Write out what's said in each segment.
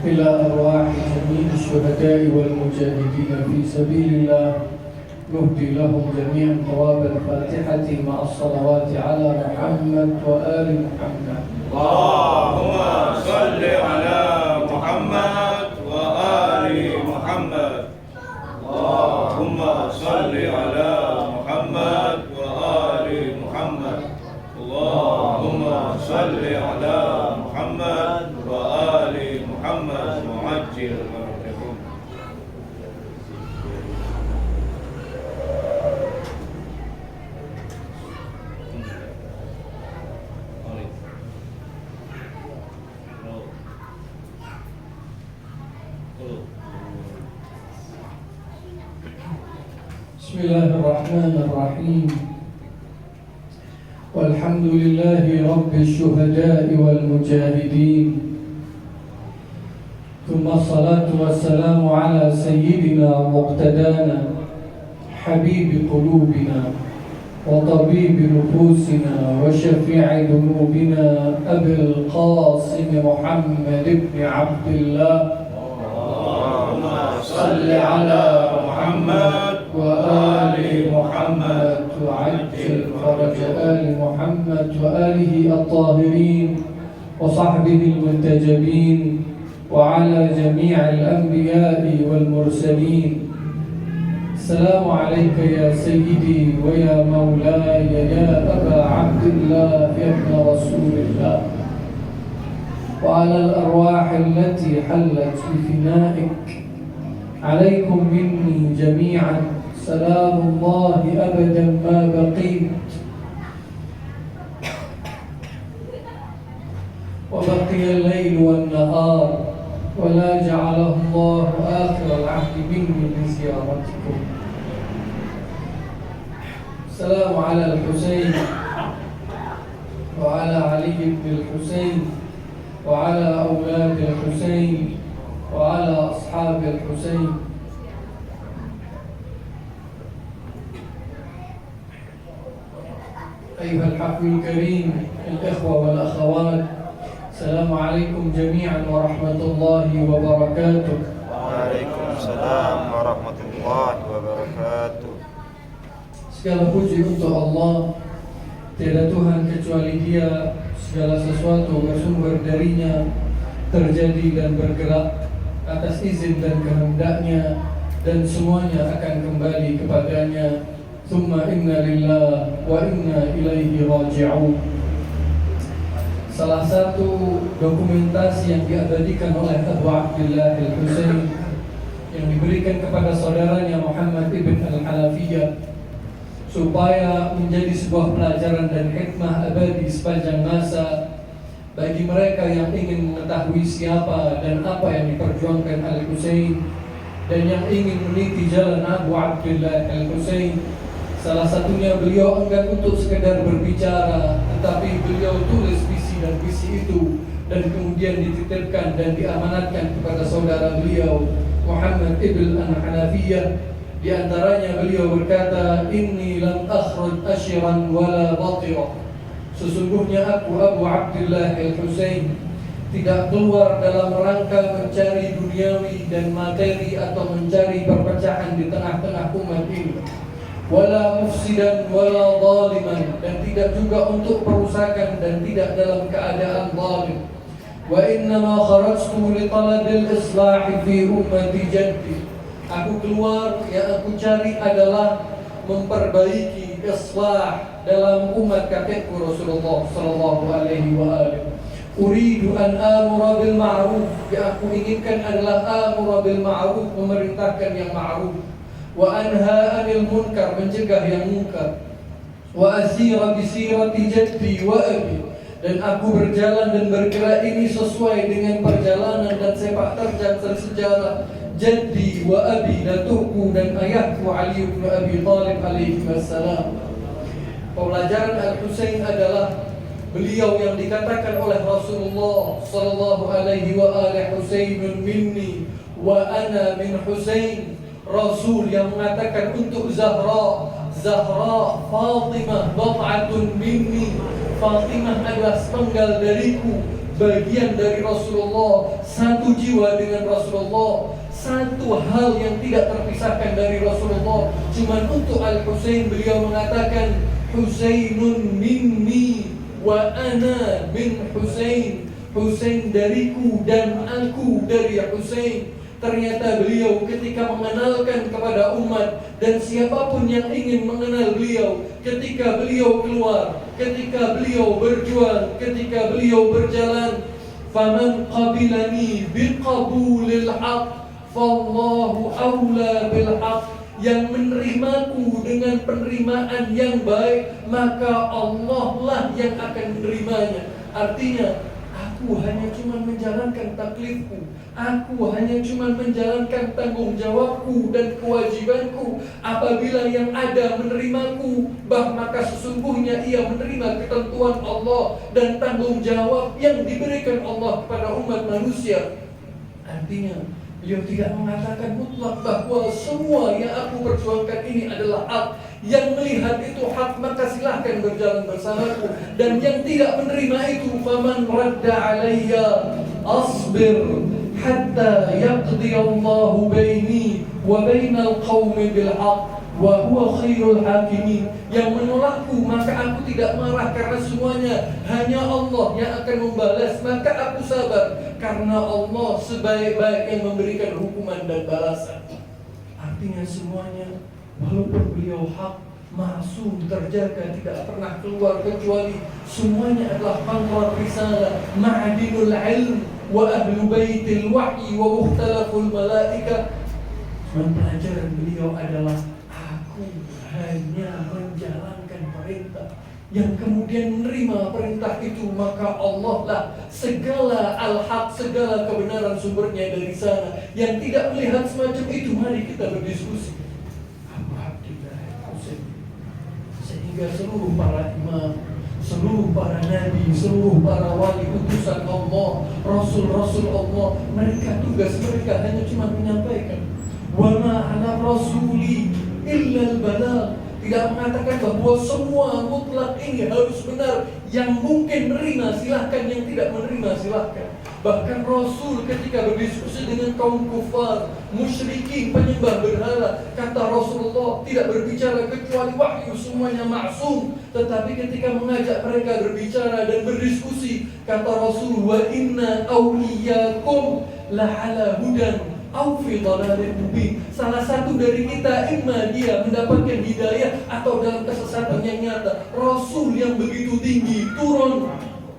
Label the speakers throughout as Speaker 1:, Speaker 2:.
Speaker 1: إلى أرواح جميع الشهداء والمجاهدين في سبيل الله، نهدي لهم جميعا ثواب الفاتحة مع الصلوات على محمد وآل محمد.
Speaker 2: اللهم صل على محمد وآل محمد. اللهم صل على محمد وآل محمد. اللهم صل على محمد وآل محمد وعجل فرجهم.
Speaker 1: بسم الله الرحمن الرحيم. والحمد لله رب الشهداء والمجاهدين، ثم الصلاة والسلام على سيدنا ومقتدانا حبيب قلوبنا وطبيب نفوسنا وشفيع ذنوبنا أبي القاسم محمد بن عبد الله.
Speaker 2: اللهم
Speaker 1: صل على محمد وآل محمد وعجل فرج آل محمد وآله الطاهرين وصحبه المنتجبين وعلى جميع الأنبياء والمرسلين. السلام عليك يا سيدي ويا مولاي يا أبا عبد الله يا ابن رسول الله، وعلى الأرواح التي حلت بفنائك. عليكم مني جميعا سلام الله أبدا ما بقيت، وبقي الليل والنهار، ولا جعله الله آخر العهد مني بزيارتكم. السلام على الحسين وعلى علي بن الحسين وعلى أولاد الحسين وعلى أصحاب الحسين. أيها الحفل الكريم، الإخوة والأخوات، السلام عليكم جميعا ورحمة الله وبركاته.
Speaker 3: Waalaikumsalam warahmatullahi wabarakatuh.
Speaker 1: Segala puji untuk Allah, tiada Tuhan kecuali Dia, segala sesuatu bersumber darinya, terjadi dan bergerak atas izin dan kehendaknya, dan semuanya akan kembali kepadanya. Tsumma inna lillahi wa inna ilaihi raji'un. Salah satu dokumentasi yang diabadikan oleh Abu Abdullah Al-Husain yang diberikan kepada saudaranya Muhammad ibn Al-Hanafiyah supaya menjadi sebuah pelajaran dan hikmah abadi sepanjang masa bagi mereka yang ingin mengetahui siapa dan apa yang diperjuangkan Al-Husain dan yang ingin meniti jalan Abu Abdullah Al-Husain. Salah satunya beliau enggan untuk sekedar berbicara, tetapi beliau tulis visi dan misi itu dan kemudian dititipkan dan diamanatkan kepada saudara beliau Muhammad ibn Al-Hanafiyah. Di antaranya beliau berkata, "Inni lam akhruj ashiran wala batira." Sesungguhnya aku Abu Abdullah Al-Husain tidak keluar dalam rangka mencari duniawi dan materi atau mencari perpecahan di tengah-tengah umat ini, wala mufsidan wala zaliman, dan tidak juga untuk perusakan dan tidak dalam keadaan zalim. Wa innama kharajtu li talabil islah fi ummati jaddi. Aku keluar, yang aku cari adalah memperbaiki islah dalam umat kakekku Rasulullah sallallahu alaihi wa alihi. Uridu an amura bil ma'ruf, yang aku inginkan adalah amura bil ma'ruf, memerintahkan yang ma'ruf, wa anha anil munkar, mencegah yang munkar, wa asira bi sirati jaddi wa abi, dan aku berjalan dan bergerak ini sesuai dengan perjalanan dan sepak terjang sejarah jaddi wa abi, datukku dan ayahku Ali bin Abi Thalib alaihi wassalam. Pelajaran Al-Husain adalah beliau yang dikatakan oleh Rasulullah sallallahu alaihi wa alihi Husainun minni wa ana min Husain. Rasul yang mengatakan untuk Zahra Fatimah bad'atun minni, Fatimah adalah sepenggal dariku, bagian dari Rasulullah, satu jiwa dengan Rasulullah, satu hal yang tidak terpisahkan dari Rasulullah. Cuman untuk Al-Husain beliau mengatakan, Husainun minni wa ana min Husain. Husain dariku dan aku dari Husain. Ternyata beliau ketika mengenalkan kepada umat, dan siapapun yang ingin mengenal beliau, ketika beliau keluar, ketika beliau berjuang, ketika beliau berjalan, faman qabilani biqabulil haq fallahu awla bil haq, yang menerimaku dengan penerimaan yang baik, maka Allah lah yang akan menerimanya. Artinya, aku hanya cuma menjalankan taklifku, aku hanya cuma menjalankan tanggung jawabku dan kewajibanku. Apabila yang ada menerimaku, maka sesungguhnya ia menerima ketentuan Allah dan tanggung jawab yang diberikan Allah kepada umat manusia. Artinya, beliau tidak mengatakan mutlak bahwa semua yang aku perjuangkan ini adalah hak. Yang melihat itu hak, maka silahkan berjalan bersamaku. Dan yang tidak menerima itu, faman radda alayya asbir hatta yaqdi Allahu baini wa bainal qaumi bil haq wa huwa khairul hakimin. Yang menolakku, maka aku tidak marah, karena semuanya hanya Allah yang akan membalas. Maka aku sabar, karena Allah sebaik-baik yang memberikan hukuman dan balasan. Artinya semuanya, walaupun beliau hak, maksum, terjaga, tidak pernah keluar kecuali semuanya adalah pangkat risalah, ma'adinul ilm wa ahlu baitil wahyi wa mukhtalaful malaika. Pelajaran beliau adalah, aku hanya menjalankan perintah. Yang kemudian menerima perintah itu, maka Allah lah segala al-haq, segala kebenaran sumbernya dari sana. Yang tidak melihat semacam itu, mari kita berdiskusi. Sehingga seluruh para imam, seluruh para nabi, seluruh para wali utusan Allah, rasul-rasul Allah, mereka tugas mereka hanya cuma menyampaikan. Wa ma 'ala rasuli illa al-balagh. Tidak mengatakan bahwa semua mutlak ini harus benar. Yang mungkin menerima silahkan, yang tidak menerima silahkan. Bahkan Rasul ketika berdiskusi dengan kaum kufar, musyrikin, penyembah berhala, kata Rasulullah tidak berbicara kecuali wahyu, semuanya maksum. Tetapi ketika mengajak mereka berbicara dan berdiskusi, kata Rasul, wa inna awliyakum la ala hudan au fi dhalalin mubin. Salah satu dari kita, imma dia mendapatkan hidayah atau dalam kesesatan yang nyata. Rasul yang begitu tinggi turun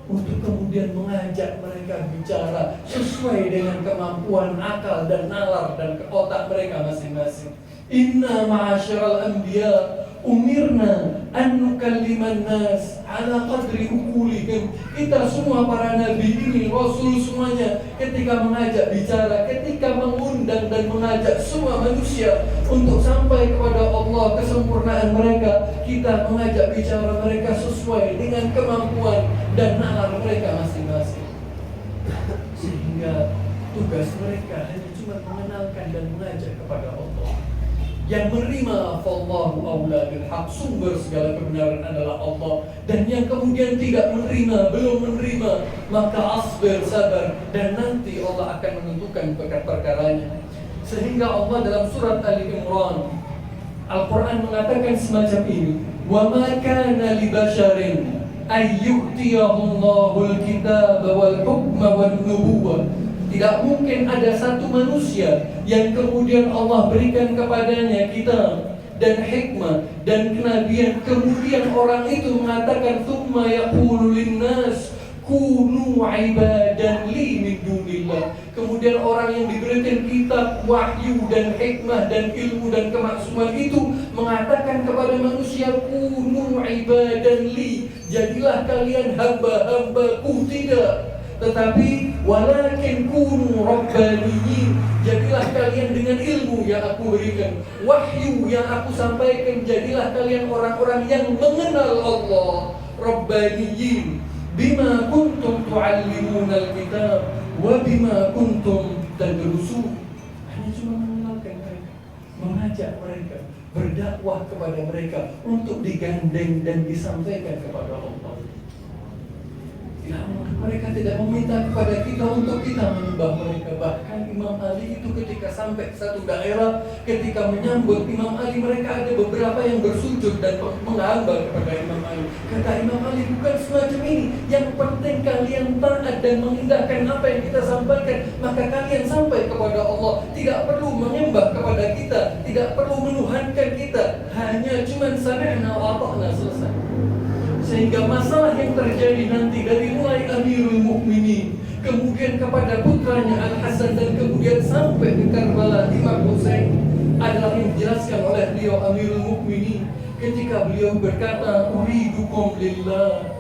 Speaker 1: untuk kemudian mengajak mereka bicara sesuai dengan kemampuan akal dan nalar dan otak mereka masing-masing. Inna ma'asyiral anbiya umirna an nukalliman nas ala qadri uqulihim. Kita semua para nabi ini, rasul semuanya, ketika mengajak bicara, ketika mengundang dan mengajak semua manusia untuk sampai kepada Allah, kesempurnaan mereka, kita mengajak bicara mereka sesuai dengan kemampuan dan nalar mereka masing-masing. Sehingga tugas mereka hanya cuma mengenalkan dan mengajak kepada Allah. Yang menerima fallahu aula bil haq, sumber segala kebenaran adalah Allah. Dan yang kemudian tidak menerima, belum menerima, maka asbir, sabar, dan nanti Allah akan menentukan perkaranya. Sehingga Allah dalam surat Ali Imran, Al-Quran mengatakan semacam ini, wa ma kana li basharin ayyu'tiyahullahu al-kitaba wal hukma wan nubuwwah. Tidak mungkin ada satu manusia yang kemudian Allah berikan kepadanya kitab dan hikmah dan kenabian, kemudian orang itu mengatakan tsumma yaqulu linnas kunu ibadan li min dunillah. Kemudian orang yang diberikan kitab, wahyu dan hikmah dan ilmu dan kemaksuman itu mengatakan kepada manusia, kunu ibadan li, jadilah kalian hamba-hambaku. Tidak, tetapi walakin kunu rabbaniyin, jadilah kalian dengan ilmu yang aku berikan, wahyu yang aku sampaikan, jadilah kalian orang-orang yang mengenal Allah. Rabbaniyin bima kuntum tu'allimunal kitab wa bima kuntum tadrusun. Hanya cuma mengenalkan mereka, mengajak mereka, berdakwah kepada mereka untuk digandeng dan disampaikan kepada Allah. Mereka tidak meminta kepada kita untuk kita menyembah mereka. Bahkan Imam Ali itu ketika sampai satu daerah, ketika menyambut Imam Ali, mereka ada beberapa yang bersujud dan menghamba kepada Imam Ali. Kata Imam Ali, bukan semacam ini. Yang penting kalian taat dan mengindahkan apa yang kita sampaikan, maka kalian sampai kepada Allah. Tidak perlu menyembah kepada kita, tidak perlu menuhankan kita, hanya cuman sami'na wa ata'na, selesai. Sehingga masalah yang terjadi nanti dari mulai Amirul Mukminin, kemudian kepada putranya Al-Hasan, dan kemudian sampai ke Karbala Imam Husain adalah yang dijelaskan oleh beliau Amirul Mukminin ketika beliau berkata, uridukum lillah,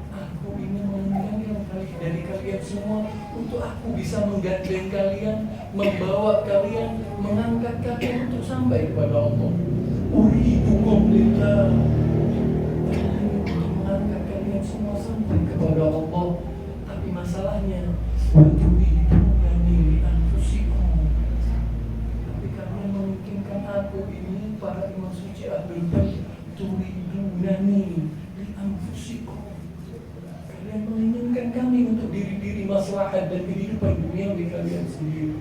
Speaker 1: aku ingin menginginkan dari kalian semua untuk aku bisa menggandeng kalian, membawa kalian, mengangkat kalian untuk sampai kepada Allah. Uridukum lillah, semua sampai kepada Allah. Tapi masalahnya, tapi kalian memungkinkan aku ini, para imam suci Ahlul Bait, turidunani li anfusikum, kalian menginginkan kami untuk diri-diri maslahat dan kehidupan dunia di kalian sendiri.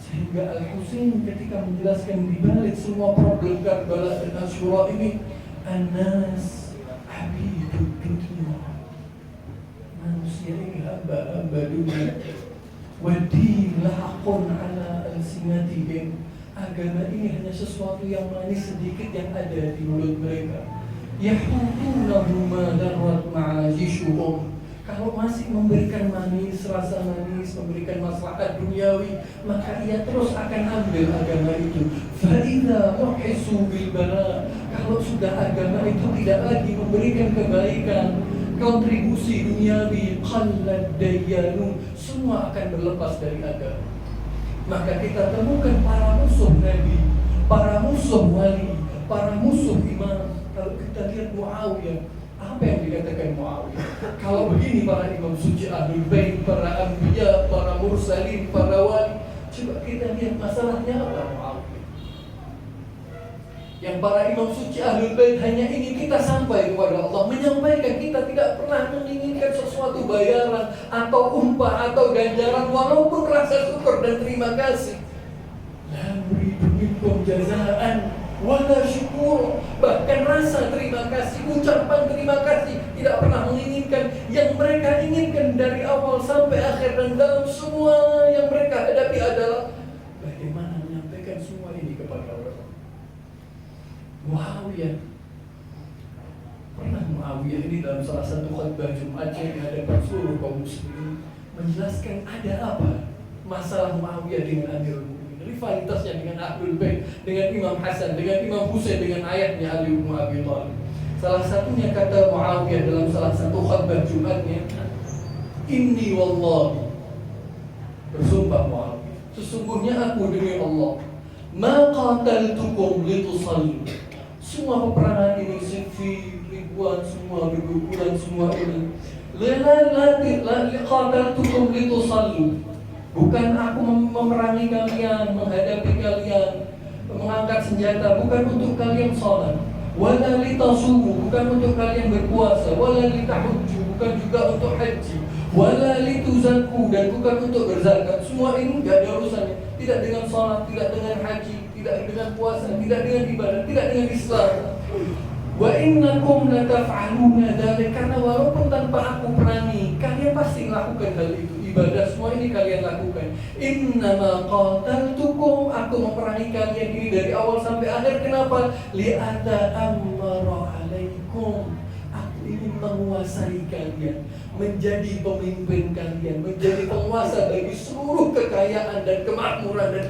Speaker 1: Sehingga Al-Husain ketika menjelaskan di balik semua problem Karbala dan Asyura ini, Anas habibud dunya, manusia ini hamba-hamba dunia, wadin lahaqun ala alsinatihim, agama ini hanya sesuatu yang manis sedikit yang ada di mulut mereka. Yahudunahu ma darrat ma'ajishuhum, kalau masih memberikan manis, rasa manis, memberikan maslahat duniawi, maka ia terus akan ambil agama itu. Fa'idha muhisu bil bala, kalau sudah agama itu tidak lagi memberikan kebaikan, kontribusi duniawi, qallad dayyanu, semua akan berlepas dari agama. Maka kita temukan para musuh Nabi, para musuh wali, para musuh imam. Kalau kita lihat Muawiyah, apa yang dikatakan Muawiyah? Kalau begini para imam suci Ahlul Bait, para anbiya, para mursalin, para wali, coba kita lihat masalahnya apa Muawiyah? Yang para imam suci Ahlul Bait hanya ingin kita sampai kepada Allah, menyampaikan, kita tidak pernah menginginkan sesuatu bayaran atau upah atau ganjaran, walaupun rasa syukur dan terima kasih. La nuridu minkum jazaan wala syukur, bahkan rasa terima kasih, ucapan terima kasih tidak pernah menginginkan. Yang mereka inginkan dari awal sampai akhir dan dalam semua yang mereka hadapi adalah bagaimana menyampaikan semua ini kepada Allah. Muawiyah, pernah Muawiyah ini dalam salah satu khutbah Jumatnya di hadapan seluruh kaum muslimin menjelaskan ada apa masalah Muawiyah dengan Amirul Mukminin, rivalitasnya dengan Ahlul Bait, dengan Imam Hasan, dengan Imam Husain, dengan ayahnya Ali bin Abi Thalib. Salah satunya kata Muawiyah dalam salah satu khutbah Jumatnya, inni wallahi, bersumpah Muawiyah, sesungguhnya aku demi Allah, ma qataltukum litusallu, semua peperangan ini, Siffin, ribuan, semua berguguran, semua ini, la qataltukum litusallu, bukan aku memerangi kalian, menghadapi kalian, mengangkat senjata, bukan untuk kalian salat, wala litasumu, bukan untuk kalian berpuasa, wala litahujju, bukan juga untuk haji, wala lituzakku, dan bukan untuk berzakat. Semua ini tidak ada urusannya, tidak dengan salat, tidak dengan haji, tidak dengan puasa, tidak dengan ibadah, tidak dengan Islam. Wa innakum lataf'aluna dzalik, karena walaupun tanpa aku perangi, kalian pasti melakukan hal itu. Ibadah semua ini kalian lakukan. Innama qataltukum, aku memerangi kalian ini dari awal sampai akhir. Kenapa? Li'ata amara alaikum, aku ingin menguasai kalian, menjadi pemimpin kalian, menjadi penguasa bagi seluruh kekayaan dan kemakmuran dan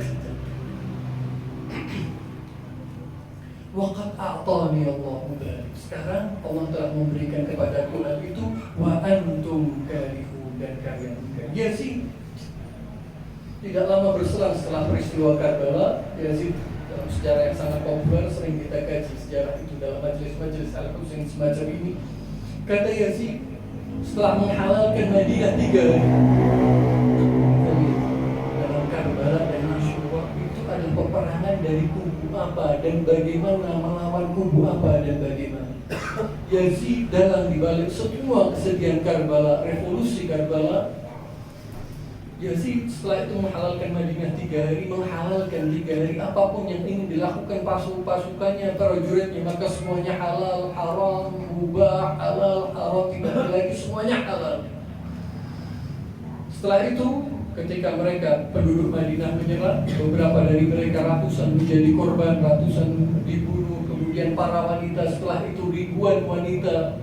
Speaker 1: waqad a'tani Allahu dzalik. Sekarang Allah telah memberikan kepada Quran itu, wa antum karihun, dan kalian enggak. Yazid tidak lama berselang setelah peristiwa Karbala, Yazid dalam sejarah yang sangat populer, sering kita kaji sejarah itu dalam majelis-majelis Al-Husain semacam ini. Kata Yazid, setelah menghalalkan Madinah 3 hari dalam Karbala dan Asyura, itu adalah peperangan dari kubu apa dan bagaimana, melawan kubu apa dan bagaimana. Yazid dalam dibalik semua kesedihan Karbala, revolusi Karbala, Yazid setelah itu menghalalkan Madinah 3 hari, menghalalkan 3 hari apapun yang ingin dilakukan pasukannya, prajuritnya, maka semuanya halal, haram, mubah, halal, haram, tidak ada lagi, semuanya halal. Setelah itu, ketika mereka penduduk Madinah menyerah, beberapa dari mereka ratusan menjadi korban, ratusan dibunuh, kemudian para wanita setelah itu ribuan wanita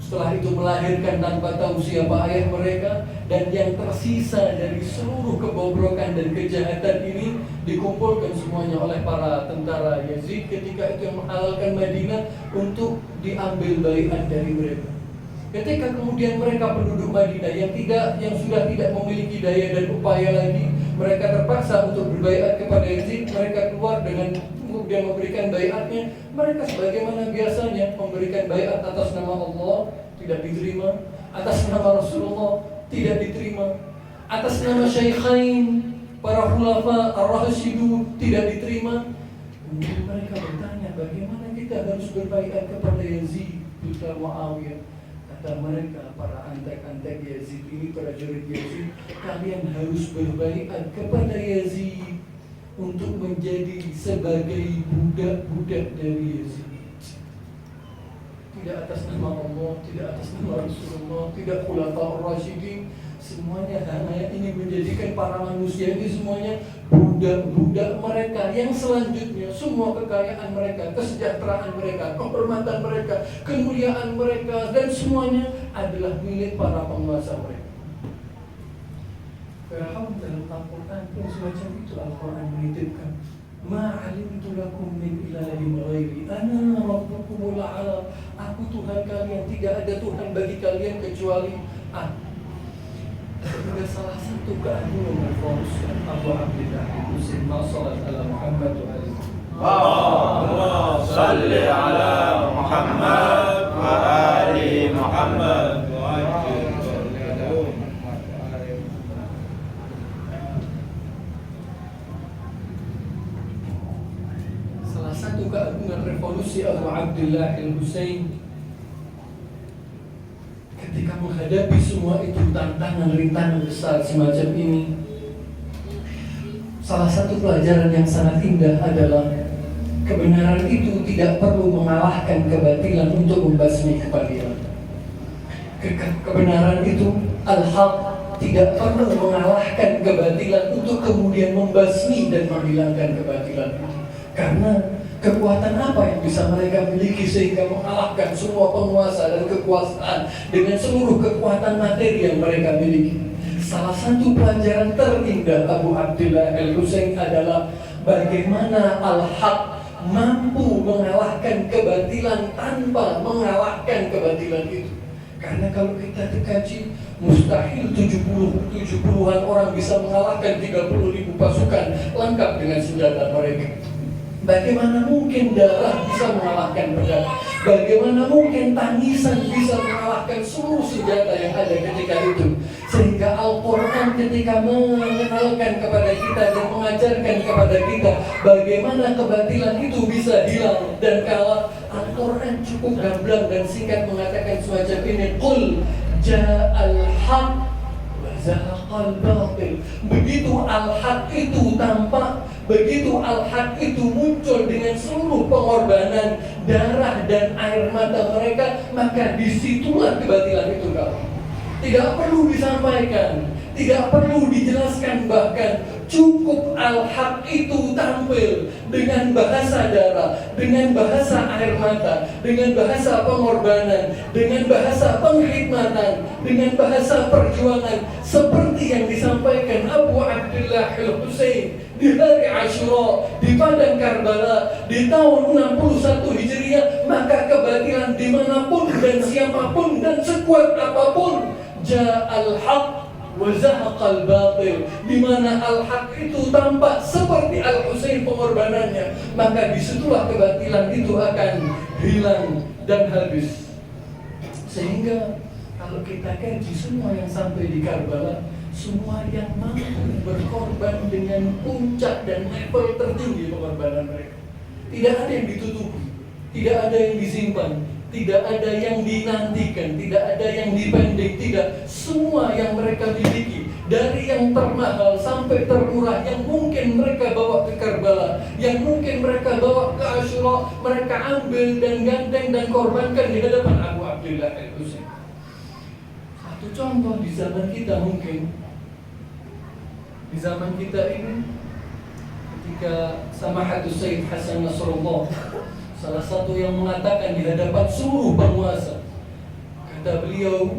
Speaker 1: setelah itu melahirkan tanpa tahu siapa ayah mereka, dan yang tersisa dari seluruh kebobrokan dan kejahatan ini dikumpulkan semuanya oleh para tentara Yazid ketika itu yang menghalalkan Madinah untuk diambil baiat dari mereka. Ketika kemudian mereka penduduk Madinah yang sudah tidak memiliki daya dan upaya lagi, mereka terpaksa untuk berbaiat kepada Yazid. Mereka keluar dengan kemudian memberikan baiatnya. Mereka sebagaimana biasanya memberikan baiat atas nama Allah, tidak diterima. Atas nama Rasulullah, tidak diterima. Atas nama Syaikhain, para khulafa ar-rasyidun, tidak diterima. Kemudian mereka bertanya, bagaimana kita harus berbaiat kepada Yazid putra Muawiyah? Kata mereka, para antek-antek Yazid ini, prajurit Yazid, kalian harus berbaiat kepada Yazid untuk menjadi sebagai budak-budak dari Yazid. Tidak atas nama Allah, tidak atas nama Rasulullah, tidak khulafaur rasyidin, semuanya hanya ingin menjadikan para manusia ini semuanya budak-budak mereka, yang selanjutnya semua kekayaan mereka, kesejahteraan mereka, kehormatan mereka, kemuliaan mereka, dan semuanya adalah milik para penguasa mereka. Fir'aun dalam Al-Quran pun semacam itu. Al-Quran menitipkan, Ma alimtu lakum min ilahin ghairi ana rabbukumul a'la. Aku Tuhan kalian, tidak ada Tuhan bagi kalian kecuali aku. Sehingga salah satu keagungan Rasul Abu Abdillah Husain Masalat ala Muhammad wa alihi.
Speaker 2: Allahumma salli ala Muhammad wa ali Muhammad.
Speaker 1: Salah satu keagungan revolusi Abu Abdillah Al-Husain ketika menghadapi semua itu, tantangan rintangan besar semacam ini, salah satu pelajaran yang sangat indah adalah kebenaran itu tidak perlu mengalahkan kebatilan untuk membasmi kebatilan. Kebenaran itu, al-haq, tidak perlu mengalahkan kebatilan untuk kemudian membasmi dan menghilangkan kebatilan itu. Karena kekuatan apa yang bisa mereka miliki sehingga mengalahkan semua penguasa dan kekuasaan dengan seluruh kekuatan materi yang mereka miliki? Salah satu pelajaran terindah Abu Abdillah Al-Husain adalah bagaimana al-haq mampu mengalahkan kebatilan tanpa mengalahkan kebatilan itu. Karena kalau kita kaji, mustahil 70-an orang bisa mengalahkan 30.000 pasukan lengkap dengan senjata mereka. Bagaimana mungkin darah bisa mengalahkan pedang? Bagaimana mungkin tangisan bisa mengalahkan seluruh senjata yang ada ketika itu? Sehingga Al-Quran ketika mengenalkan kepada kita dan mengajarkan kepada kita bagaimana kebatilan itu bisa hilang dan kalah, Al-Quran cukup gamblang dan singkat mengatakan semacam ini, Qul ja'al haq wa zahaqal batil. Begitu al-haq itu tampak, begitu al-haq itu muncul dengan seluruh pengorbanan darah dan air mata mereka, maka disitulah kebatilan itu kalah. Tidak perlu disampaikan, tidak perlu dijelaskan, bahkan cukup al-haq itu tampil dengan bahasa darah, dengan bahasa air mata, dengan bahasa pengorbanan, dengan bahasa penghikmatan, dengan bahasa perjuangan, seperti yang disampaikan Abu Abdillah Al-Husain di hari Ashura di padang Karbala di tahun 61 Hijriah. Maka kebatilan dimanapun dan siapapun dan sekuat apapun, ja'al haq wa zahaqal batil, di mana al-haq itu tampak seperti Al-Husain pengorbanannya, maka disitulah kebatilan itu akan hilang dan habis. Sehingga kalau kita kaji semua yang sampai di Karbala, semua yang mampu berkorban dengan puncak dan level tertinggi pengorbanan mereka, tidak ada yang ditutupi, tidak ada yang disimpan, tidak ada yang dinantikan, tidak ada yang dipending, tidak. Semua yang mereka miliki, dari yang termahal sampai termurah, yang mungkin mereka bawa ke Karbala, yang mungkin mereka bawa ke Asyura, mereka ambil dan gandeng dan korbankan di hadapan Abu Abdillah Al-Husain. Satu contoh di zaman kita mungkin, di zaman kita ini, ketika Samahatus Sayyid Hasan Nasrullah, salah satu yang mengatakan di hadapan seluruh penguasa, kata beliau,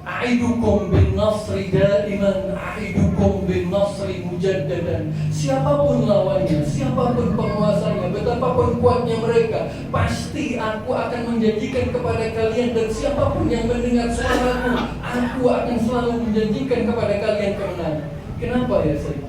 Speaker 1: a'idukum bin nasri daiman, a'idukum bin nasri mujaddadan. Siapapun lawannya, siapapun penguasanya, betapapun kuatnya mereka, pasti aku akan menjanjikan kepada kalian, dan siapapun yang mendengar suaraku, aku akan selalu menjanjikan kepada kalian kemenangan. Kenapa ya Sayyid?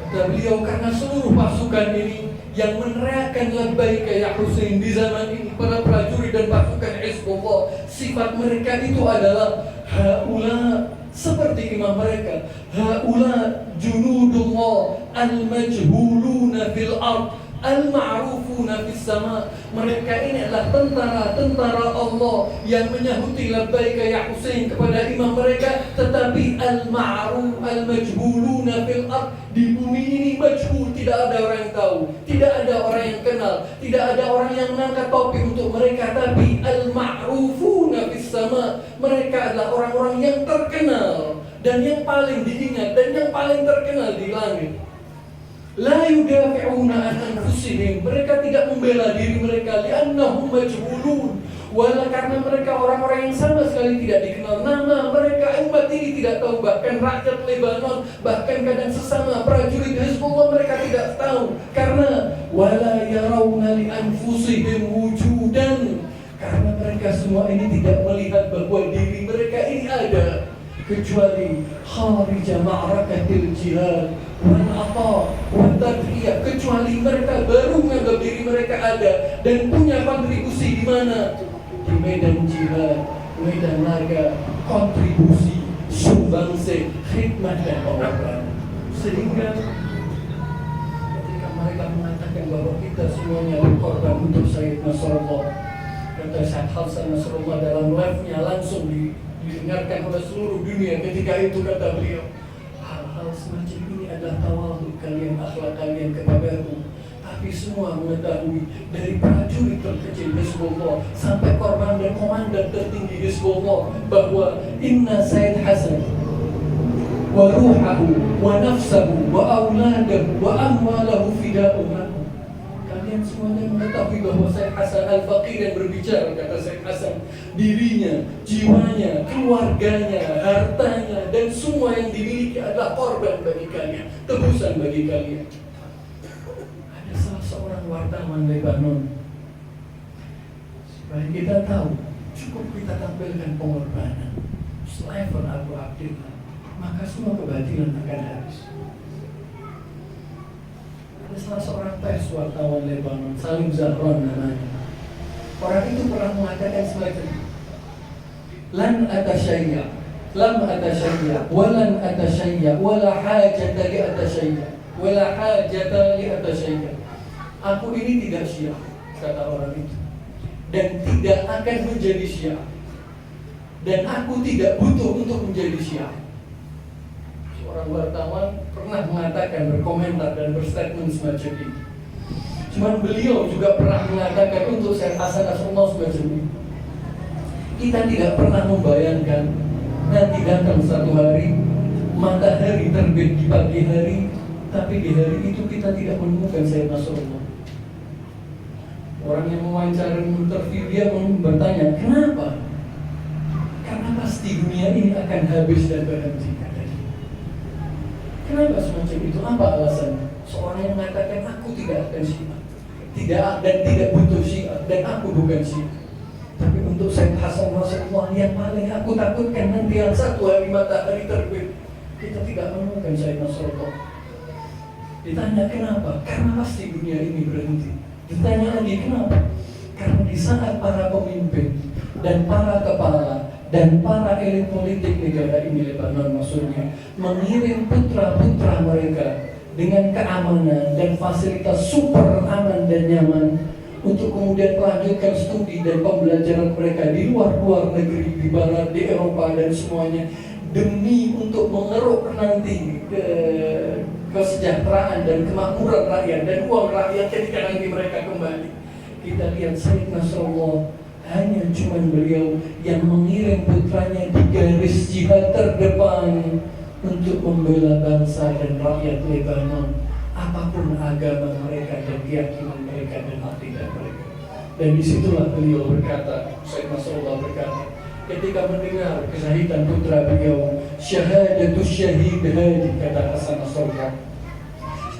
Speaker 1: Kata beliau, karena seluruh pasukan ini yang meneriakkan labbaika ya Husain di zaman ini, para prajurit dan pasukan Hizbullah, sifat mereka itu adalah haula, seperti imam mereka, haula junudullah al-majhuluna fil ard al-ma'rufuna fis sama. Mereka ini adalah tentara-tentara Allah yang menyahuti labbaika ya Husain kepada imam mereka, tetapi al-ma'ruf al-majhuluna fil ard, di bumi ini majhul, tidak ada orang yang tahu, tidak ada orang yang kenal, tidak ada orang yang mengangkat topi untuk mereka, tapi al-ma'rufuna fis sama, mereka adalah orang-orang yang terkenal dan yang paling diingat dan yang paling terkenal di langit. La yudafi'una an anfusihim, mereka tidak membela diri mereka, li'annahum majhulun, wala, karena mereka orang-orang yang sama sekali tidak dikenal nama mereka. Umat ini tidak tahu, bahkan rakyat Lebanon, bahkan kadang sesama prajurit Hizbullah mereka tidak tahu, karena wala yarawna li anfusihim wujudan, karena mereka semua ini tidak melihat bahwa diri mereka ini ada, kecuali kharija ma'rakatil jihad wal ata wal tadhiyah, kecuali mereka baru menganggap diri mereka ada dan punya kontribusi di mana? Di medan jihad, medan laga, kontribusi, sumbangsi, khidmat dan pengorbanan. Sehingga ketika mereka mengatakan bahwa kita semuanya berkorban untuk Sayyid Nasrullah, kata Syekh Hasan Nasrullah dalam live-nya langsung didengarkan oleh seluruh dunia, ketika itu kata beliau, hal-hal semacam ini adalah tawadhu kalian, akhlak kalian kepadaku. Tapi semua mengetahui, dari prajurit terkecil Hizbullah sampai korban dan komandan tertinggi Hizbullah, bahwa inna Sayyid Hasan wa ruhahu wa nafsahu wa awladahu wa amwalahu fida'un lahu. Kalian semuanya mengetahui bahwa Sayyid Hasan Al-Faqih yang berbicara, kata Sayyid Hasan, dirinya, jiwanya, keluarganya, hartanya, dan semua yang dimiliki adalah korban bagi kalian, tebusan bagi kalian. Ada salah seorang wartawan Lebanon, supaya kita tahu, cukup kita tampilkan pengorbanan selevel Abu Abdillah, maka semua kebatilan akan habis. Ada salah seorang pers wartawan Lebanon, Salim Zahran namanya. Orang itu pernah mengatakan semacam ini, lan atashayya, lam atashayya, walan atashayya, wala hajata li atashayya, wala hajata li atashayya. Aku ini tidak Syiah, kata orang itu, dan tidak akan menjadi Syiah, dan aku tidak butuh untuk menjadi Syiah. Seorang wartawan pernah mengatakan, berkomentar dan berstatement semacam ini. Cuman beliau juga pernah mengatakan untuk Syekh Hasan Nasrullah semacam ini. Kita tidak pernah membayangkan nanti datang satu hari matahari terbit di pagi hari, tapi di hari itu kita tidak menemukan Syekh Nasrullah. Orang yang mewawancara interview dia bertanya, kenapa? Karena pasti dunia ini akan habis dan berhenti. Kenapa semacam itu? Apa alasannya? Seorang yang mengatakan aku tidak akan Syiah, tidak dan tidak butuh Syiah, dan aku bukan Syiah. Tapi untuk Syekh Hasan Nasrullah yang paling aku takutkan, nanti yang satu hari matahari terbit, kita tidak menemukan Syekh Nasrullah. Ditanya kenapa? Karena pasti dunia ini berhenti. Ditanya lagi kenapa? Karena di saat para pemimpin dan para kepala dan para elit politik negara ini, Lebanon maksudnya, mengirim putra-putra mereka dengan keamanan dan fasilitas super aman dan nyaman, untuk kemudian melanjutkan studi dan pembelajaran mereka di luar negeri, di barat, di Eropa dan semuanya, demi untuk mengeruk nanti kesejahteraan dan kemakmuran rakyat dan uang rakyat ketika nanti mereka kembali. Kita lihat Sayyid Nasrullah, hanya cuma beliau yang mengirim putranya di garis jihad terdepan untuk membela bangsa dan rakyat Lebanon, apapun agama mereka dan keyakinan mereka dan akidah mereka. Dan disitulah beliau berkata, Sayyid Nasrullah berkata, ketika mendengar kesahidan putra beliau, syahadatus syahid hadi, kata Hasan Nasrullah,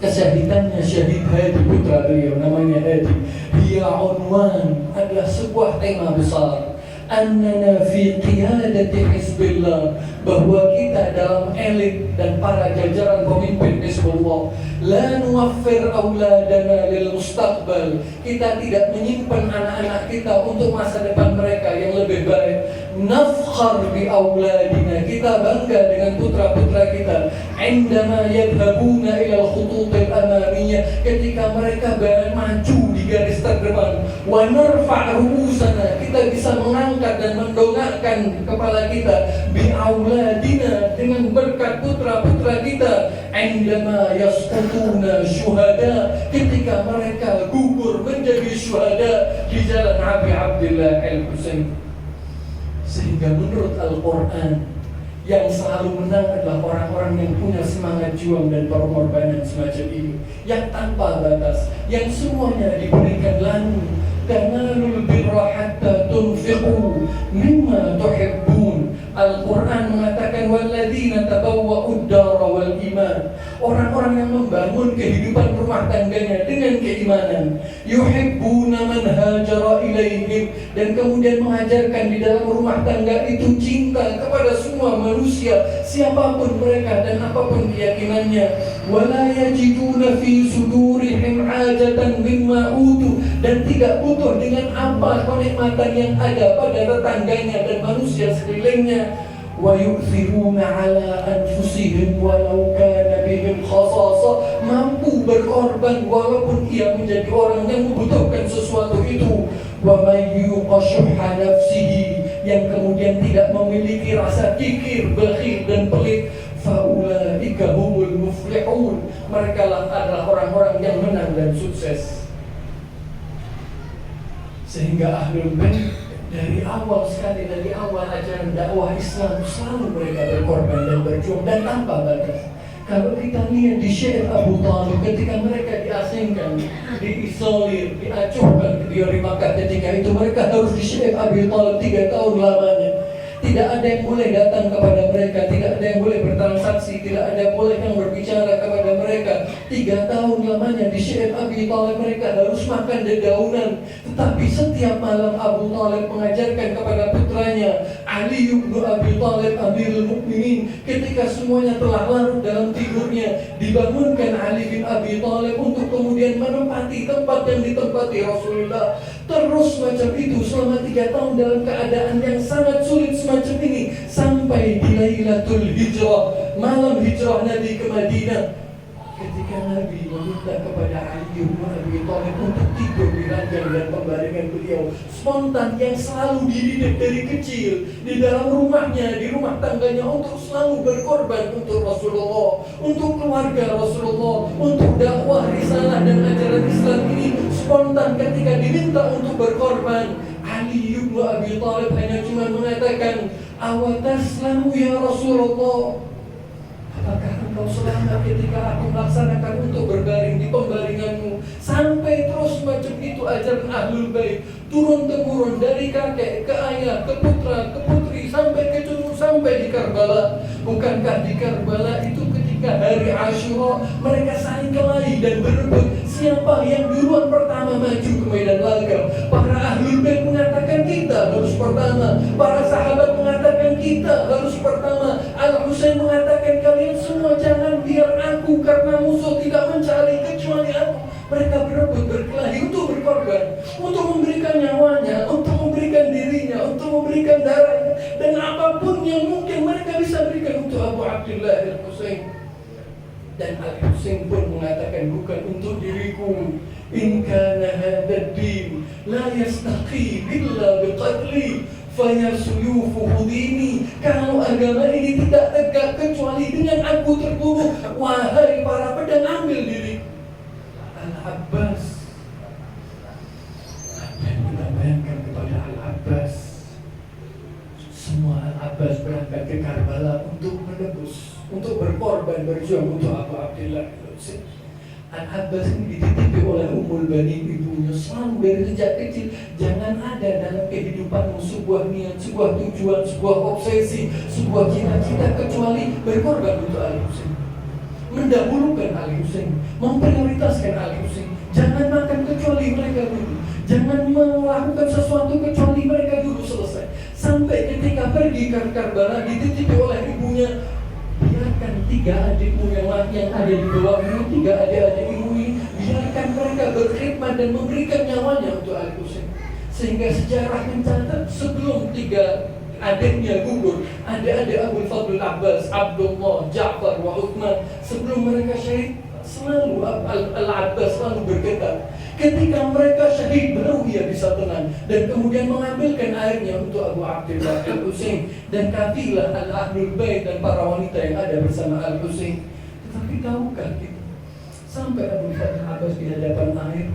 Speaker 1: kesyahidannya syahid Hadi putra beliau, namanya Hadi, hiya unwan, adalah sebuah tema besar, annana fi qiyadati Hizbillah, bahwa kita dalam elit dan para jajaran pemimpin Hizbullah, la nuwaffir auladana lil mustaqbal, kita tidak menyimpan anak-anak kita untuk masa depan mereka yang lebih baik. Nafkhar bi auladina, kita bangga dengan putra-putra kita. Indama yadhabuna ila al-khututil amamiyah, ketika mereka maju di garis terdepan. Wa narfa' ru'usana, kita bisa mengangkat dan mendongakkan kepala kita. Bi auladina, dengan berkat putra-putra kita. Indama yasqutuna syuhada, ketika mereka gugur menjadi syuhada di jalan Abi Abdullah Al-Husain. Sehingga menurut Al-Quran, yang selalu menang adalah orang-orang yang punya semangat juang dan pengorbanan semacam ini, yang tanpa batas, yang semuanya diberikan lalu. Tanalul birra hatta tunfiqu mimma tuhibbun. Al-Quran mengatakan walladzina tabawwa'ud dara wal iman, orang-orang yang membangun kehidupan rumah tangganya dengan keimanan. Yuhibbuna man hajara ilaihim, dan kemudian mengajarkan di dalam rumah tangga itu cinta kepada semua manusia, siapapun mereka dan apapun keyakinannya. Wala yajiduna fi sudurihim hajatan mimma utu, dan tidak butuh dengan apa kenikmatan yang ada pada tetangganya dan manusia sekelilingnya. Wa yu'thiruna ala anfusihim walau kana bihim khasasa, mampu berkorban walaupun ia menjadi orang yang membutuhkan sesuatu itu. Wa may yuqashuha nafsihi, yang kemudian tidak memiliki rasa kikir, bakhil dan pelit, faulaika humul muflihun, mereka lah adalah orang-orang yang menang dan sukses. Sehingga Ahlul Bait dari awal sekali, dari awal ajaran dakwah Islam, selalu mereka berkorban dan berjuang dan tanpa batas. Kalau kita lihat di Syekh Abu Thalib, ketika mereka diasingkan, diisolir, diacuhkan dari Makkah, ketika itu mereka harus di Syekh Abu Thalib 3 tahun lamanya. Tidak ada yang boleh datang kepada mereka, tidak ada yang boleh bertransaksi, tidak ada yang boleh yang berbicara kepada mereka. 3 tahun lamanya di Syekh Abi Thalib mereka harus makan dedaunan. Tetapi setiap malam Abu Thalib mengajarkan kepada putranya Ali bin Abi Thalib Amirul Mukminin, ketika semuanya telah larut dalam tidurnya, dibangunkan Ali bin Abi Thalib untuk kemudian menempati tempat yang ditempati Rasulullah. Terus macam itu selama 3 tahun dalam keadaan yang sangat sulit semacam ini, sampai di Lailatul Hijrah, malam hijrah Nabi ke Madinah, ketika Nabi meminta kepada Ali bin Abi Thalib untuk tidur di ranjang dan pembaringan beliau, spontan yang selalu dididik dari kecil di dalam rumahnya, di rumah tangganya, untuk selalu berkorban untuk Rasulullah, untuk keluarga Rasulullah, untuk dakwah risalah dan ajaran Islam ini. Spontan ketika diminta untuk berkorban, Ali bin Abi Thalib hanya cuma mengatakan, awataslamu ya Rasulullah, apakah engkau selamat ketika aku melaksanakan untuk berbaring di pembaringanmu? Sampai terus macam itu ajaran Ahlul Bait, turun temurun dari kakek ke ayah, ke putra, ke putri, sampai ke cucu, sampai di Karbala. Bukankah di Karbala itu ketika hari Asyura mereka saling kelahi dan berebut siapa yang duluan pertama maju ke medan laga? Para Ahlul Bait mengatakan kita harus pertama, para sahabat mengatakan kita harus pertama. Al-Husain mengatakan kalian semua jangan biar aku, karena musuh tidak mencari kecuali aku. Mereka berebut, berkelahi untuk berkorban, untuk memberikan nyawanya, untuk memberikan dirinya, untuk memberikan darahnya, dan apapun yang mungkin mereka bisa berikan untuk Abu Abdullah Al-Husain. Dan Al-Husain pun mengatakan, bukan untuk diriku. In kana hadha ad-din la yastaqim illa biqatli faya suyufu hudini. Kalau agama ini tidak tegak kecuali dengan aku terbunuh, wahai para pedang, ambil diriku. Al-Abbas, apa yang kita bayangkan kepada Al-Abbas? Semua Al-Abbas berangkat ke Karbala untuk menebus, untuk berkorban, berjuang untuk Abu Abdillah Al-Husain. Al-Abbas ini dititipi oleh Ummul Banin, ibunya, selalu dari sejak kecil. Jangan ada dalam kehidupanmu sebuah niat, sebuah tujuan, sebuah obsesi, sebuah cita-cita kecuali berkorban untuk Al-Husain, mendahulukan Al-Husain, memprioritaskan Al-Husain. Jangan makan kecuali mereka dulu, jangan melakukan sesuatu kecuali mereka dulu selesai. Sampai ketika pergi ke Karbala dititipi oleh ibunya, biarkan 3 adikmu yang ada di bawahmu, 3 adik-adikmu ini, biarkan mereka berkhidmat dan memberikan nyawanya untuk Al-Husain. Sehingga sejarah mencatat sebelum 3 adiknya gugur, adik-adik Abul Fadl Abbas, Abdullah, Ja'far, wa Uthman, sebelum mereka syahid, selalu Al-Abbas selalu bergetar. Ketika mereka syahid, baru ia bisa tenang dan kemudian mengambilkan airnya untuk Abu Abdillah Al-Husain dan kafilah Al-Ahlul Bait dan para wanita yang ada bersama Al-Husain. Tetapi tahukah kita, sampai Abu Fadl Abbas di hadapan air,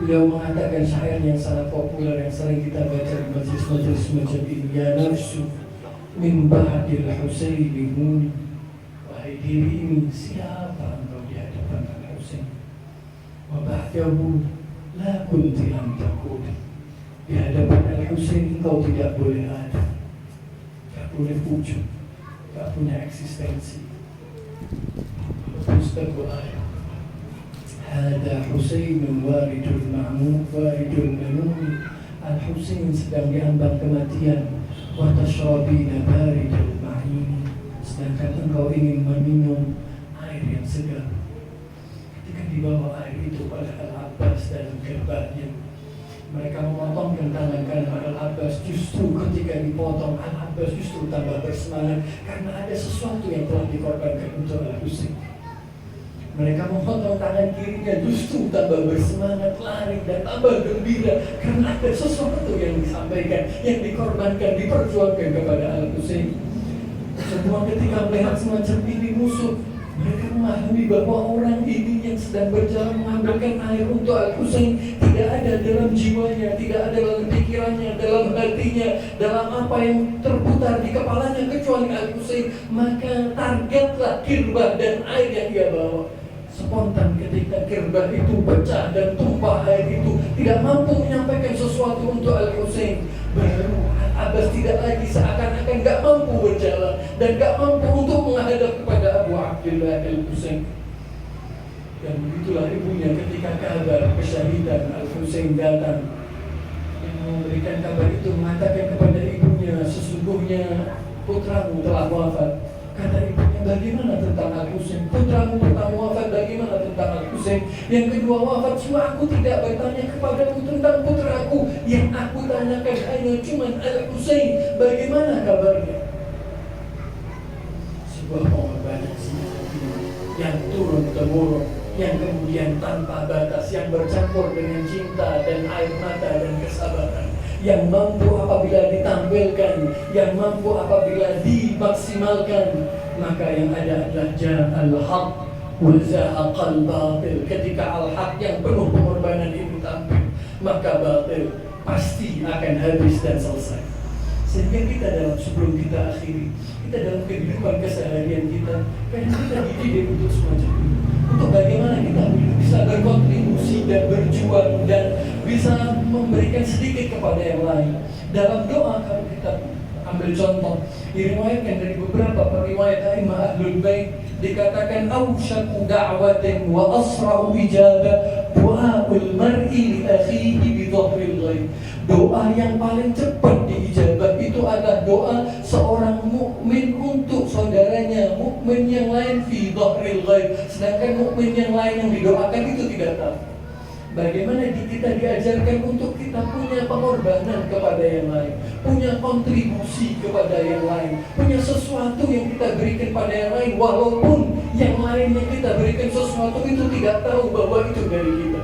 Speaker 1: beliau mengatakan syair yang sangat populer yang sering kita baca di majelis-majelis macam ini, ya nafsu min ba'dil Husaini muni. Wahai diri ini, siapa engkau di hadapan Al-Husain? Wa ba'dahu la kunti lam takun. Di hadapan Al-Husain engkau tidak boleh ada, tidak boleh wujud, tidak punya eksistensi. Ustadz ayat, hada Husainun waridul ma'mun waridul manun. Al-Husain sedang diambang kematian, wa tashrabina baridul ma'in. Sedangkan engkau ingin meminum air yang segar. Ketika dibawa air itu pada Al-Abbas dalam gerbangnya, mereka memotongkan tangan kanan Al-Abbas. Justru ketika dipotong, Al-Abbas justru tambah bersemangat karena ada sesuatu yang telah dikorbankan untuk Al-Husain. Mereka memotong tangan kirinya, justru tambah bersemangat, lari dan tambah gembira karena ada sesuatu yang disampaikan, yang dikorbankan, diperjuangkan kepada Al-Husain. Semua ketika melihat semacam ini musuh, mereka memahami bahwa orang ini yang sedang berjalan mengambilkan air untuk Al-Husain tidak ada dalam jiwanya, tidak ada dalam pikirannya, dalam hatinya, dalam apa yang terputar di kepalanya kecuali Al-Husain. Maka targetlah kirbah dan air yang dia bawa. Spontan ketika kirbah itu pecah dan tumpah air itu tidak mampu menyampaikan sesuatu untuk Al-Husain, baru Abbas tidak lagi seakan-akan gak mampu berjalan dan gak mampu untuk menghadap kepada Abu Abdillah Al-Husain. Dan begitulah ibunya ketika kabar kesyahidan Al-Husain datang, yang memberikan kabar itu mengatakan kepada ibunya, sesungguhnya putramu telah wafat. Kata ibunya, bagaimana tentang Al-Husain? Putramu pertama wafat, bagaimana tentang Al-Husain? Yang kedua wafat, cuma aku tidak bertanya kepadamu tentang putraku. Yang aku tanyakan hanya cuma Al-Husain, bagaimana kabarnya? Sebuah pengorbanan yang turun-temurun, yang kemudian tanpa batas, yang bercampur dengan cinta dan air mata dan kesabaran, yang mampu apabila ditampilkan, yang mampu apabila dimaksimalkan. Maka yang ada adalah ja'al haq wa zahaqal batil. Ketika al-haq yang penuh pengorbanan itu tampil, maka batil pasti akan habis dan selesai. Sehingga kita sebelum kita akhiri, kita dalam kehidupan keseharian kita, karena kita dididik untuk semacam ini, untuk bagaimana kita bisa berkontribusi dan berjuang dan bisa memberikan sedikit kepada yang lain. Dalam doa, kalau kita ambil contoh, diriwayatkan dari beberapa periwayat a'immah Ahlul Bait, dikatakan awsyaku da'watin wa asra'u ijabah du'aul mar'i li akhihi bi dhahril ghaib. Doa yang paling cepat diijabah itu adalah doa seorang mukmin untuk saudaranya mukmin yang lain fi dhahril ghaib. Sedangkan mukmin yang lain yang didoakan itu tidak tahu. Bagaimana kita diajarkan untuk kita punya pengorbanan kepada yang lain, punya kontribusi kepada yang lain, punya sesuatu yang kita berikan pada yang lain, walaupun yang lain yang kita berikan sesuatu itu tidak tahu bahwa itu dari kita.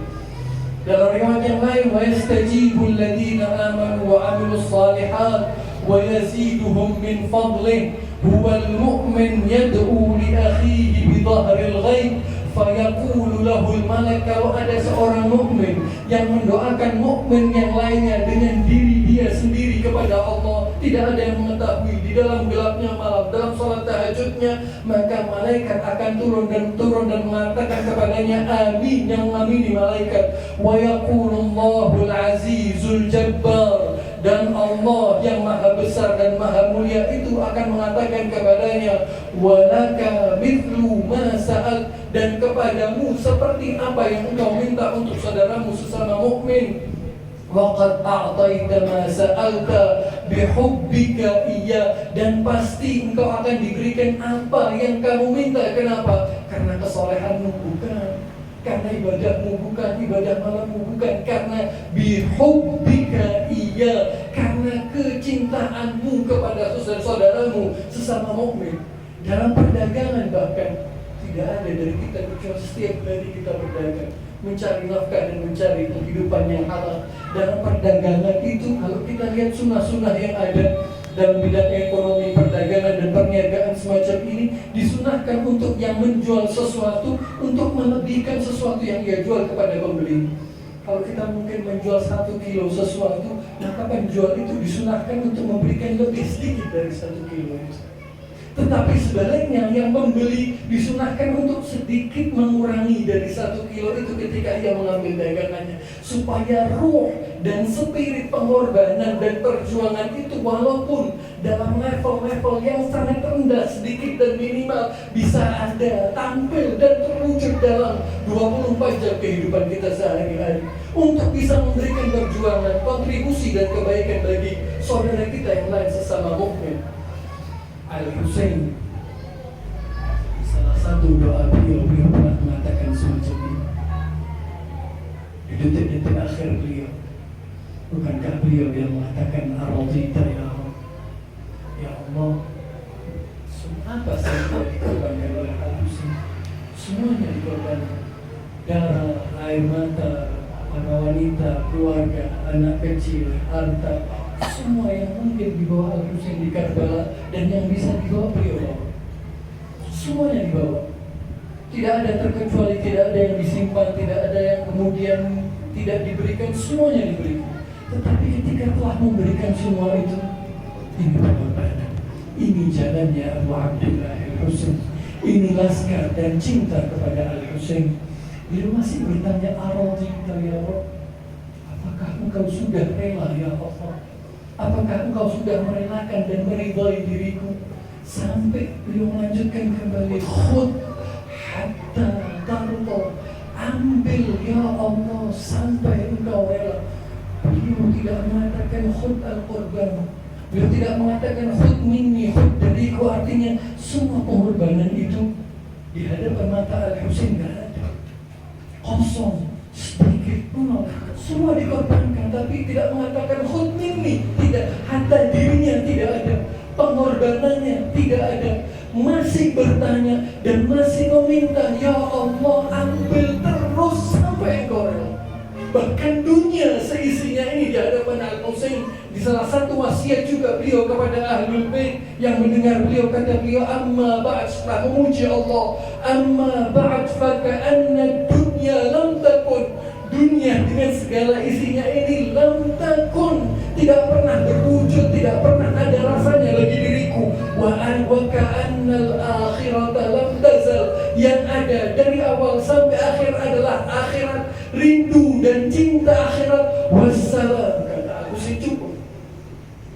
Speaker 1: Dalam riwayat yang lain, wa yastajibul ladzina amanu wa amilus shalihat wa yaziduhum min fadlih huwal mu'min yad'u li akhihi bi dhahril ghaib fayaqulu lahul malak. Kalau ada seorang mukmin yang mendoakan mukmin yang lainnya dengan diri dia sendiri kepada Allah, tidak ada yang mengetahui, di dalam gelapnya malam, dalam salat tahajudnya, maka malaikat akan turun dan mengatakan kepadanya amin, yang mengamini malaikat. Wa yaqulullahul azizul jabbar, dan Allah yang maha besar dan maha mulia itu akan mengatakan kepadanya walaka mithlu ma sa'al, dan kepadamu seperti apa yang engkau minta untuk saudaramu sesama mukmin. Waqad a'taita ma sa'alta bihubbika iya, dan pasti engkau akan diberikan apa yang kamu minta. Kenapa? Karena kesolehanmu bukan, karena ibadahmu bukan, ibadah malammu bukan, karena bihubbika iya, karena kecintaanmu kepada saudara-saudaramu sesama mukmin. Dalam perdagangan bahkan tidak ada dari kita kecuali setiap hari kita berdagang, mencari nafkah dan mencari kehidupan yang halal. Dalam perdagangan itu kalau kita lihat sunnah-sunnah yang ada dalam bidang ekonomi, perdagangan dan perniagaan semacam ini, disunahkan untuk yang menjual sesuatu untuk melebihkan sesuatu yang dia jual kepada pembeli. Kalau kita mungkin menjual 1 kilo sesuatu, maka penjual itu disunahkan untuk memberikan lebih sedikit dari 1 kilo itu. Tetapi sebaliknya yang pembeli disunahkan untuk sedikit mengurangi dari 1 kilo itu ketika ia mengambil dagangannya, supaya ruh dan spirit pengorbanan dan perjuangan itu walaupun dalam level-level yang sangat rendah, sedikit dan minimal, bisa ada, tampil dan terwujud dalam 24 jam kehidupan kita sehari-hari, untuk bisa memberikan perjuangan, kontribusi dan kebaikan bagi saudara kita yang lain sesama mukmin. Al-Husain, salah satu doa beliau pernah mengatakan semacam ini di detik-detik akhir beliau. Bukankah beliau yang mengatakan ar-radita ya Allah, ya Allah, apa saja dikorbankan oleh Al-Husain, semuanya dikorbankan, darah, air mata, para wanita, keluarga, anak kecil, harta, semua yang mungkin dibawa Al-Husain di Karbala dan yang bisa dibawa beliau, semuanya dibawa. Tidak ada terkecuali, tidak ada yang disimpan, tidak ada yang kemudian tidak diberikan, semuanya diberikan. Tetapi ketika telah memberikan semua itu, ini pengorbanan, ini jalannya Abu Abdullah Al-Husain, ini laskar dan cinta kepada Al-Husain. Beliau masih bertanya, ar-radita ya Rabb, apakah engkau sudah rela ya Allah? Apakah engkau sudah merelakan dan meridai diriku? Sampai beliau melanjutkan kembali, khud hatta tarda, ambil ya Allah sampai engkau rela. Beliau tidak mengatakan khud al-qurban, beliau tidak mengatakan khud minni, khud dariku, artinya semua pengorbanan itu di hadapan mata Al-Husain tidak ada, kosong, sedikit pun, semua dikorbankan, tapi tidak mengatakan khud minni, tidak, hatta dirinya tidak ada, pengorbanannya tidak ada, masih bertanya dan masih meminta, ya Allah ambil terus sampai engkau rela. Bahkan dunia seisinya ini di hadapan Al-Husain. Di salah satu wasiat juga beliau kepada Ahlul Bait yang mendengar beliau, kata beliau, amma ba'd, setelah memuji Allah, amma ba'd fa ka'anna dunya lam takun, dunia dengan segala isinya ini lam takun, tidak pernah berwujud, tidak pernah ada rasanya lagi diriku. Wa ka'annal akhirata lam tazal, yang ada dari awal sampai akhir adalah akhirat, rindu dan cinta akhirat. Wassalam, kata Al-Husain, cukup.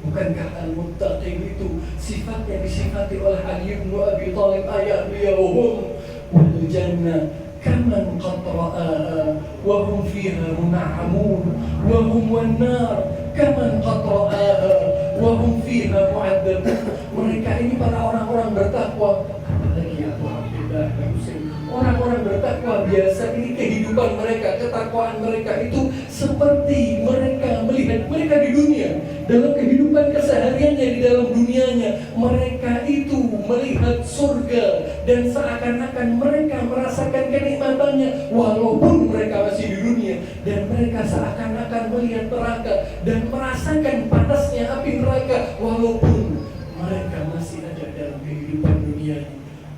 Speaker 1: Bukankah al-muttaqin itu sifat yang disifati oleh Ali bin Abi Thalib, ayat beliau, hum wal jannah kaman qad ra'aha wa hum fiha mun'amun wa hum wan nar kaman qad ra'aha wa hum fiha mu'adzabun. Mereka ini para orang-orang bertakwa, apalagi Abu Abdullah Al-Husain, orang-orang bertakwa biasa ini kehidupan kehidupan mereka, ketakwaan mereka itu seperti mereka melihat mereka di dunia, dalam kehidupan kesehariannya di dalam dunianya, mereka itu melihat surga dan seakan-akan mereka merasakan kenikmatannya walaupun mereka masih di dunia, dan mereka seakan-akan melihat neraka dan merasakan panasnya api neraka walaupun mereka masih ada dalam kehidupan dunia.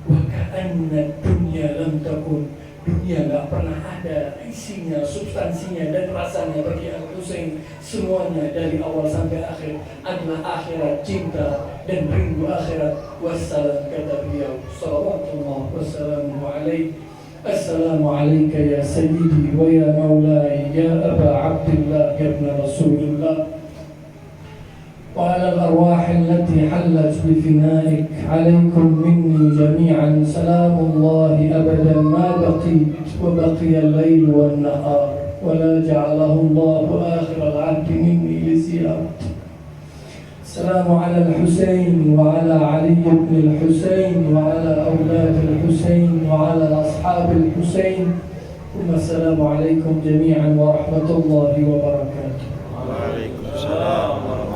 Speaker 1: Wa ka'anna dunya lam takun, dunia gak pernah ada isinya, substansinya dan rasanya bagi Al-Husain. Semuanya dari awal sampai akhir adalah akhirat, cinta dan rindu akhirat. Wassalam, kata beliau salawatullah wassalamu alaihi. Assalamu alayka ya sayyidi wa ya maulai ya Aba Abdillah ya ibn Rasulullah, وعلى الأرواح التي حلت بفنائك، عليكم مني جميعا سلام الله أبدا ما بقيت وبقي الليل والنهار، ولا جعله الله آخر العهد مني لزيارته. السلام على الحسين وعلى علي بن الحسين وعلى أولاد الحسين وعلى أصحاب الحسين، ثم السلام عليكم جميعا ورحمة الله وبركاته.